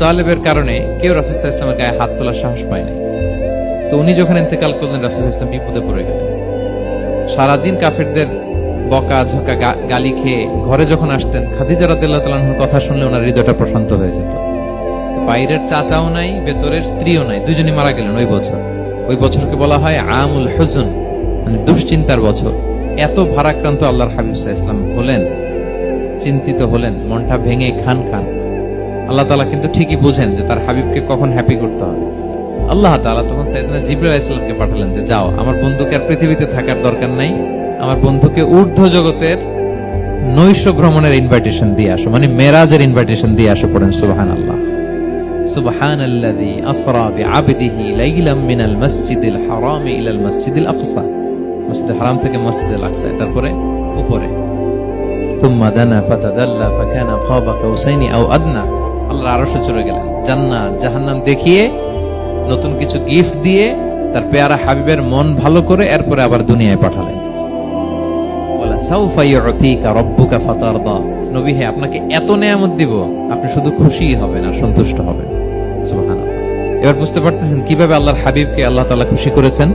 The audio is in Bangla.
তালেবের কারণে কেউ রাসূল সাল্লাল্লাহু আলাইহি ওয়াসাল্লামের গায়ে হাত তোলার সাহস পায় না। তো উনি যখন ইন্তেকাল করলেন, রাসূল সাল্লাল্লাহু আলাইহি ওয়াসাল্লাম বিপদে পড়ে গেলেন। সারাদিন কাফেরদের বকা ঝকা গালি খেয়ে ঘরে যখন আসতেন, খাদিজা রাদিয়াল্লাহু তাআলা আনহার কথা শুনলে ওনার হৃদয়টা প্রশান্ত হয়ে যেত। বাইরের চাচাও নাই, ভেতরের স্ত্রীও নাই, দুজনই মারা গেলেন ওই বছর। ওই বছরকে বলা হয় আমুল হুজন, মানে দুশ্চিন্তার বছর। এত ভারাক্রান্ত আল্লাহর হাবিব সাল্লাল্লাহু আলাইহি ওয়াসাল্লাম হলেন, চিন্তিত হলেন, মনটা ভেঙে খান খান। আল্লাহ তাআলা কিন্তু ঠিকই বোঝেন যে তার হাবিবকে কখন হ্যাপি করতে হবে। আল্লাহ তাআলা তখন সাইয়েদনা জিবরাইল আলাইহিস সালামকে পাঠালেন যে যাও, আমার বন্ধুকে আর পৃথিবীতে থাকার দরকার নাই, আমার বন্ধুকে ঊর্ধ্ব জগতের নৈশ ভ্রমণের ইনভাইটেশন দিয়ে আসো, মানে মেরাজের ইনভাইটেশন দিয়ে আসো। পড়েন সুবহানাল্লাহ। সুবহানাল্লাযী আসরা বিআবদিহি লাইলাম মিনাল মাসজিদিল হারাম ইলাল মাসজিদিল আকসা, মসজিদুল হারাম থেকে মসজিদুল আকসা, তারপরে উপরে সুম্মা দানা ফাতাদাল্লা ফাকানা কাবা কাউসাইনি আও আদনা। আল্লাহর আরশে চলে গেলেন, জান্নাত জাহান্নাম দেখিয়ে, নতুন কিছু গিফট দিয়ে, তার পেয়ারা হাবিবের মন ভালো করে এরপরে আবার দুনিয়ায় পাঠালেন। ওয়ালা সাউফা ইউতিকা রাব্বুকা ফাতারদা। নবী হে, আপনাকে এত নেয়ামত দিব, আপনি শুধু খুশিই হবেন আর সন্তুষ্ট হবেন। সুবহানাল্লাহ। এবার বুঝতে পারতেছেন কিভাবে আল্লাহর হাবিবকে আল্লাহ তাআলা খুশি করেছেন।